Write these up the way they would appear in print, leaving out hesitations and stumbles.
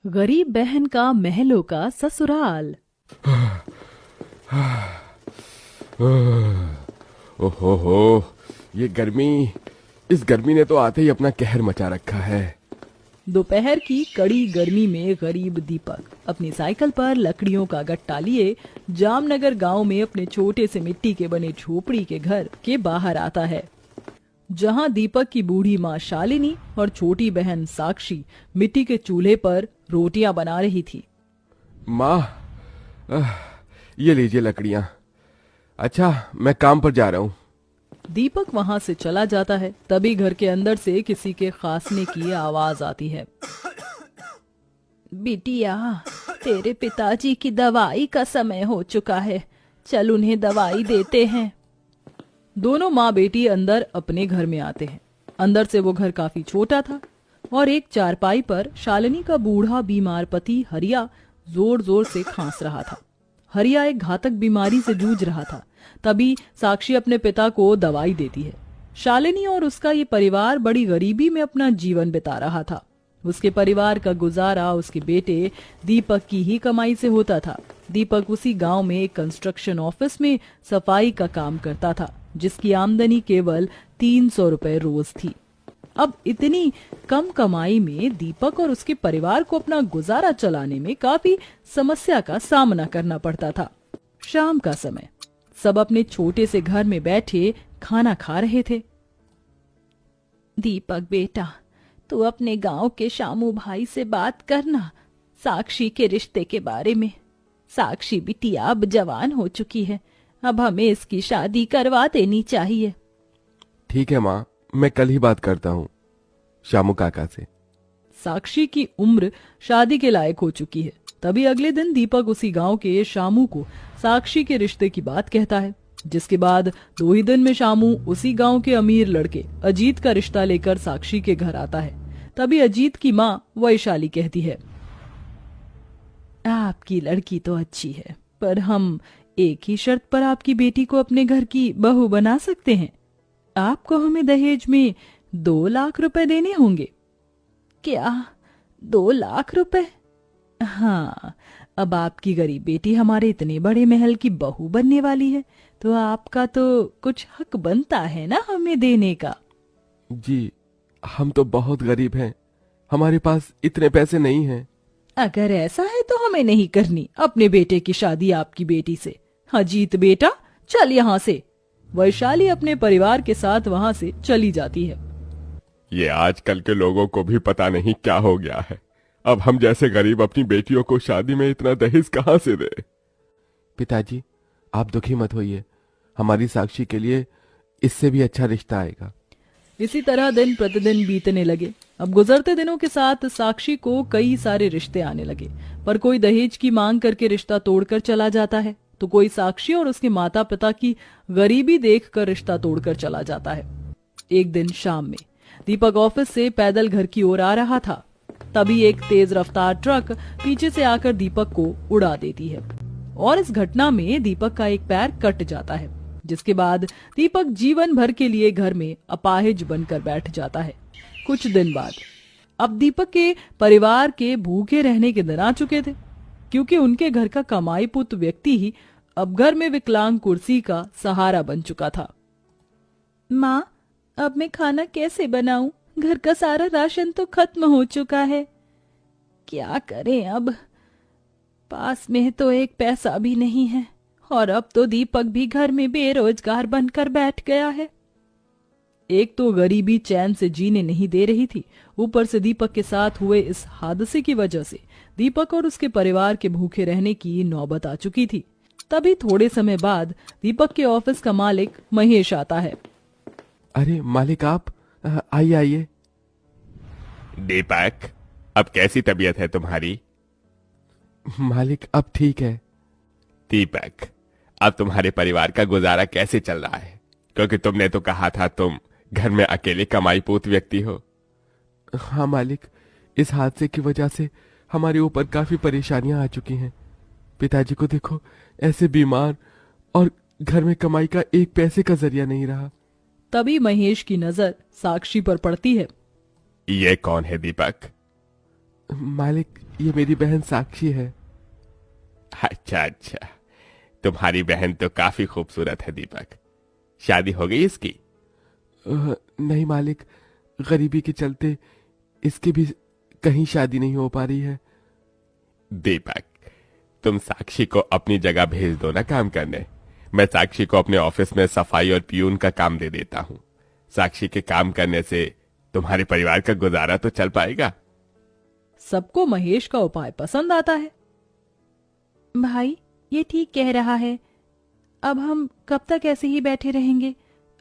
गरीब बहन का महलों का ससुराल। ओहो हो, ये गर्मी, इस गर्मी ने तो आते ही अपना कहर मचा रखा है। दोपहर की कड़ी गर्मी में गरीब दीपक अपनी साइकिल पर लकड़ियों का गट्टा लिए जामनगर गांव में अपने छोटे से मिट्टी के बने झोपड़ी के घर के बाहर आता है, जहां दीपक की बूढ़ी माँ शालिनी और छोटी बहन साक्षी मिट्टी के चूल्हे पर रोटियां बना रही थी। माँ, ये लीजिए लकड़ियां। अच्छा, मैं काम पर जा रहा हूँ। दीपक वहां से चला जाता है, तभी घर के अंदर से किसी के खांसने की आवाज आती है। बिटिया, तेरे पिताजी की दवाई का समय हो चुका है, चल उन्हें दवाई देते हैं। दोनों माँ बेटी अंदर अपने घर में आते हैं। अंदर से वो घर काफी छोटा था और एक चारपाई पर शालिनी का बूढ़ा बीमार पति हरिया जोर जोर से खांस रहा था। हरिया एक घातक बीमारी से जूझ रहा था। तभी साक्षी अपने पिता को दवाई देती है। शालिनी और उसका ये परिवार बड़ी गरीबी में अपना जीवन बिता रहा था। उसके परिवार का गुजारा उसके बेटे दीपक की ही कमाई से होता था। दीपक उसी गांव में एक कंस्ट्रक्शन ऑफिस में सफाई का काम करता था, जिसकी आमदनी केवल 300 रुपए रोज थी। अब इतनी कम कमाई में दीपक और उसके परिवार को अपना गुजारा चलाने में काफी समस्या का सामना करना पड़ता था। शाम का समय, सब अपने छोटे से घर में बैठे खाना खा रहे थे। दीपक बेटा, तू अपने गांव के शामू भाई से बात करना साक्षी के रिश्ते के बारे में। साक्षी बिटिया अब जवान हो चुकी है, अब हमें इसकी शादी करवा देनी चाहिए। ठीक है माँ, मैं कल ही बात करता हूँ शामू काका से। साक्षी की उम्र शादी के लायक हो चुकी है। तभी अगले दिन दीपक उसी गांव के शामू को साक्षी के रिश्ते की बात कहता है, जिसके बाद 2 ही दिन में शामू उसी गांव के अमीर लड़के अजीत का रिश्ता लेकर साक्षी के घर आता है। तभी अजीत की माँ वैशाली कहती है, आपकी लड़की तो अच्छी है, पर हम एक ही शर्त पर आपकी बेटी को अपने घर की बहू बना सकते हैं। आपको हमें दहेज में 2 लाख रुपए देने होंगे। क्या 2 लाख रुपए? हाँ, अब आपकी गरीब बेटी हमारे इतने बड़े महल की बहू बनने वाली है, तो आपका तो कुछ हक बनता है ना हमें देने का। जी, हम तो बहुत गरीब हैं, हमारे पास इतने पैसे नहीं हैं। अगर ऐसा है तो हमें नहीं करनी अपने बेटे की शादी आपकी बेटी से। अजीत बेटा, चल यहाँ से। वैशाली अपने परिवार के साथ वहाँ से चली जाती है। ये आजकल के लोगों को भी पता नहीं क्या हो गया है। अब हम जैसे गरीब अपनी बेटियों को शादी में इतना दहेज कहाँ से दे। पिताजी, आप दुखी मत होइए, हमारी साक्षी के लिए इससे भी अच्छा रिश्ता आएगा। इसी तरह दिन प्रतिदिन बीतने लगे। अब गुजरते दिनों के साथ साक्षी को कई सारे रिश्ते आने लगे, पर कोई दहेज की मांग करके रिश्ता तोड़कर चला जाता है, तो कोई साक्षी और उसके माता पिता की गरीबी देखकर रिश्ता तोड़कर चला जाता है। एक दिन शाम में दीपक ऑफिस से पैदल घर की ओर आ रहा था। तभी एक तेज रफ्तार ट्रक पीछे से आकर दीपक को उड़ा देती है और इस घटना में दीपक का एक पैर कट जाता है, जिसके बाद दीपक जीवन भर के लिए घर में अपाहिज बनकर बैठ जाता है। कुछ दिन बाद अब दीपक के परिवार के भूखे रहने के दिन आ चुके थे, क्योंकि उनके घर का कमाई पुत व्यक्ति ही अब घर में विकलांग कुर्सी का सहारा बन चुका था। माँ, अब मैं खाना कैसे बनाऊं? घर का सारा राशन तो खत्म हो चुका है। क्या करें अब? पास में तो एक पैसा भी नहीं है और अब तो दीपक भी घर में बेरोजगार बनकर बैठ गया है। एक तो गरीबी चैन से जीने नहीं दे रही थी, ऊपर से दीपक के साथ हुए इस हादसे की वजह से दीपक और उसके परिवार के भूखे रहने की नौबत आ चुकी थी। तभी थोड़े समय बाद दीपक के ऑफिस का मालिक महेश आता है। अरे मालिक, आप आइए आइए। दीपक, अब कैसी तबीयत है तुम्हारी? मालिक, अब ठीक है। दीपक, अब तुम्हारे परिवार का गुजारा कैसे चल रहा है? क्योंकि तुमने तो कहा था तुम घर में अकेले कमाई पोत व्यक्ति हो। हाँ मालिक, इस हादसे की वजह से हमारे ऊपर काफी परेशानियां आ चुकी हैं। पिताजी को देखो, ऐसे बीमार, और घर में कमाई का एक पैसे का जरिया नहीं रहा। तभी महेश की नजर साक्षी पर पड़ती है। ये कौन है दीपक? मालिक, ये मेरी बहन साक्षी है। अच्छा अच्छा, तुम्हारी बहन तो काफी खूबसूरत है दीपक। शादी हो गई इसकी? नहीं मालिक, गरीबी के चलते इसकी भी कहीं शादी नहीं हो पा रही है। दीपक, तुम साक्षी को अपनी जगह भेज दो ना काम करने। मैं साक्षी को अपने ऑफिस में सफाई और पियून का काम दे देता हूँ। साक्षी के काम करने से तुम्हारे परिवार का गुजारा तो चल पाएगा। सबको महेश का उपाय पसंद आता है। भाई, ये ठीक कह रहा है। अब हम कब तक ऐसे ही बैठे रहेंगे?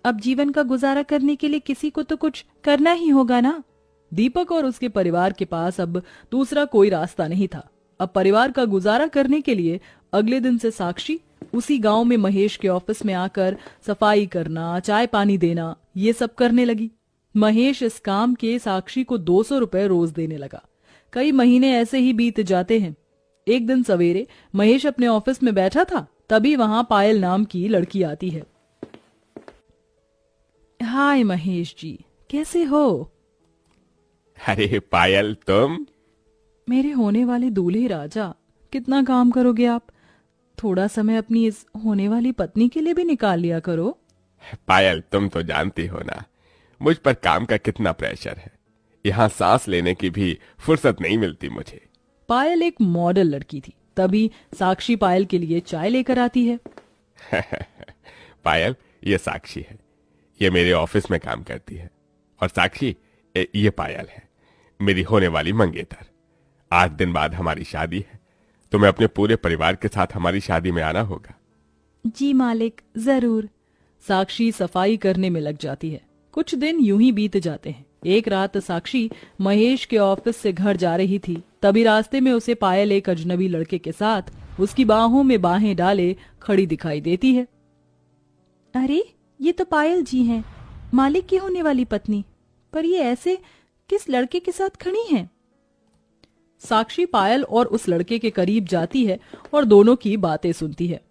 अब जीवन का गुजारा करने के लिए किसी को तो कुछ करना ही होगा ना। दीपक और उसके परिवार के पास अब दूसरा कोई रास्ता नहीं था। अब परिवार का गुजारा करने के लिए अगले दिन से साक्षी उसी गांव में महेश के ऑफिस में आकर सफाई करना, चाय पानी देना, ये सब करने लगी। महेश इस काम के साक्षी को 200 रुपए रोज देने लगा। कई महीने ऐसे ही बीत जाते हैं। एक दिन सवेरे महेश अपने ऑफिस में बैठा था, तभी वहां पायल नाम की लड़की आती है। हाय महेश जी, कैसे हो? अरे पायल, तुम? मेरे होने वाले दूल्हे राजा, कितना काम करोगे आप? थोड़ा समय अपनी इस होने वाली पत्नी के लिए भी निकाल लिया करो। पायल, तुम तो जानती हो ना मुझ पर काम का कितना प्रेशर है। यहाँ सांस लेने की भी फुर्सत नहीं मिलती मुझे। पायल एक मॉडल लड़की थी, तभी साक्षी पायल के लिए चाय लेकर आती है। पायल, ये साक्षी है। ये मेरे ऑफिस में काम करती है। और साक्षी, ये पायल है, मेरी होने वाली मंगेतर। 8 दिन बाद हमारी शादी है। तुम्हें अपने पूरे परिवार के साथ हमारी शादी में आना होगा। जी मालिक, जरूर। साक्षी सफाई करने में लग जाती है। कुछ दिन यूं ही बीत जाते हैं। एक रात साक्षी महेश के ऑफिस से घर जा रही थी, तभी रास्ते में उसे पायल एक अजनबी लड़के के साथ उसकी बाहों में बाहें डाले खड़ी दिखाई देती है। अरे, ये तो पायल जी हैं, मालिक की होने वाली पत्नी। पर ये ऐसे किस लड़के के साथ खड़ी हैं? साक्षी पायल और उस लड़के के करीब जाती है और दोनों की बातें सुनती है।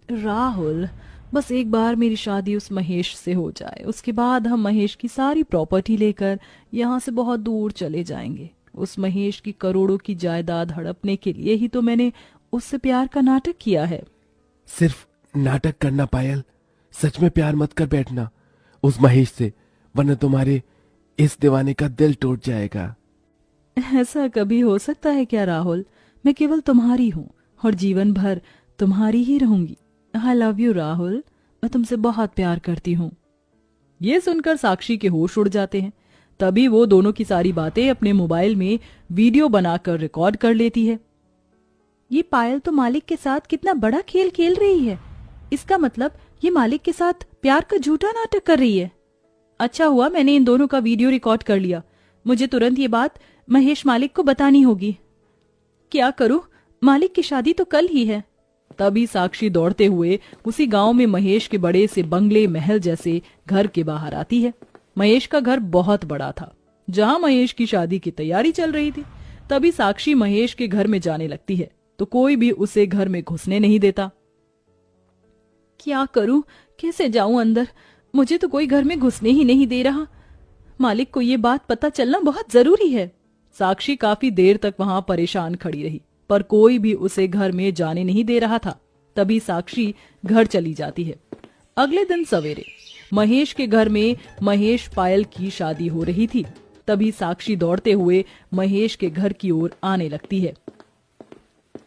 राहुल, बस एक बार मेरी शादी उस महेश से हो जाए, उसके बाद हम महेश की सारी प्रॉपर्टी लेकर यहाँ से बहुत दूर चले जाएंगे। उस महेश की करोड़ों की जायदाद हड़पने के लिए ही तो मैंने उससे प्यार का नाटक किया है। सिर्फ नाटक करना पायल, सच में प्यार मत कर बैठना उस महेश से, वरना तुम्हारे इस दीवाने का दिल टूट जाएगा। ऐसा कभी हो सकता है क्या राहुल? मैं केवल तुम्हारी हूँ और जीवन भर तुम्हारी ही रहूंगी। आई लव यू राहुल, मैं तुमसे बहुत प्यार करती हूँ। ये सुनकर साक्षी के होश उड़ जाते हैं। तभी वो दोनों की सारी बातें अपने मोबाइल में वीडियो बनाकर रिकॉर्ड कर लेती है। ये पायल तो मालिक के साथ कितना बड़ा खेल खेल रही है। इसका मतलब ये मालिक के साथ प्यार का झूठा नाटक कर रही है। अच्छा हुआ मैंने इन दोनों का वीडियो रिकॉर्ड कर लिया। मुझे तुरंत ये बात महेश मालिक को बतानी होगी। क्या करूं? मालिक की शादी तो कल ही है। तभी साक्षी दौड़ते हुए उसी गांव में महेश के बड़े से बंगले महल जैसे घर के बाहर आती है। महेश का घर बहुत बड़ा था, जहां महेश की शादी की तैयारी चल रही थी। तभी साक्षी महेश के घर में जाने लगती है तो कोई भी उसे घर में घुसने नहीं देता। क्या करूं? कैसे जाऊं अंदर? मुझे तो कोई घर में घुसने ही नहीं दे रहा। मालिक को ये बात पता चलना बहुत जरूरी है। साक्षी काफी देर तक वहां परेशान खड़ी रही, पर कोई भी उसे घर में जाने नहीं दे रहा था। तभी साक्षी घर चली जाती है। अगले दिन सवेरे महेश के घर में महेश पायल की शादी हो रही थी। तभी साक्षी दौड़ते हुए महेश के घर की ओर आने लगती है।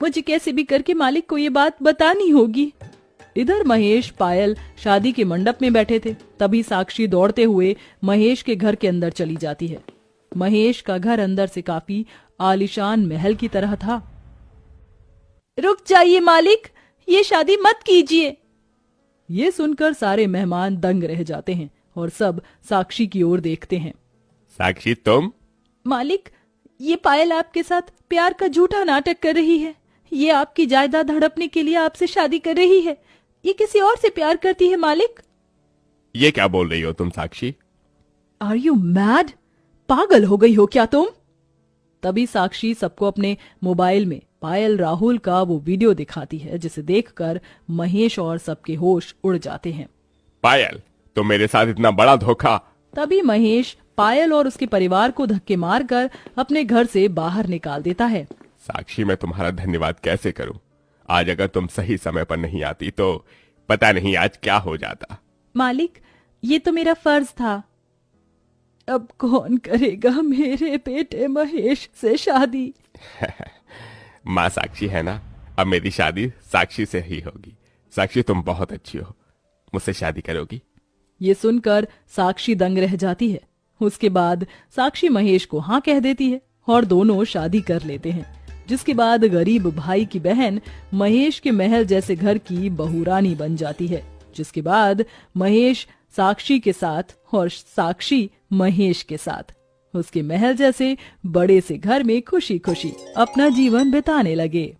मुझे कैसे भी करके मालिक को ये बात बतानी होगी। इधर महेश पायल शादी के मंडप में बैठे थे। तभी साक्षी दौड़ते हुए महेश के घर के अंदर चली जाती है। महेश का घर अंदर से काफी आलीशान महल की तरह था। रुक जाइए मालिक, ये शादी मत कीजिए। ये सुनकर सारे मेहमान दंग रह जाते हैं और सब साक्षी की ओर देखते हैं। साक्षी, तुम? मालिक, ये पायल आपके साथ प्यार का झूठा नाटक कर रही है। ये आपकी जायदाद हड़पने के लिए आपसे शादी कर रही है। ये किसी और से प्यार करती है मालिक। ये क्या बोल रही हो तुम साक्षी? Are you mad? पागल हो गई हो क्या तुम? तभी साक्षी सबको अपने मोबाइल में पायल राहुल का वो वीडियो दिखाती है, जिसे देखकर महेश और सबके होश उड़ जाते हैं। पायल, तुम मेरे साथ इतना बड़ा धोखा। तभी महेश पायल और उसके परिवार को धक्के मारकर अपने घर से बाहर निकाल देता है। साक्षी, मैं तुम्हारा धन्यवाद कैसे करूं? आज अगर तुम सही समय पर नहीं आती तो पता नहीं आज क्या हो जाता। मालिक, ये तो मेरा फर्ज था। अब कौन करेगा मेरे बेटे महेश से शादी? माँ साक्षी है ना, अब मेरी शादी साक्षी से ही होगी। साक्षी, तुम बहुत अच्छी हो, मुझसे शादी करोगी? ये सुनकर साक्षी दंग रह जाती है। उसके बाद साक्षी महेश को हाँ कह देती है और दोनों शादी कर लेते हैं। जिसके बाद गरीब भाई की बहन महेश के महल जैसे घर की बहुरानी बन जाती है। जिसके बाद महेश साक्षी के साथ और साक्षी महेश के साथ उसके महल जैसे बड़े से घर में खुशी खुशी अपना जीवन बिताने लगे।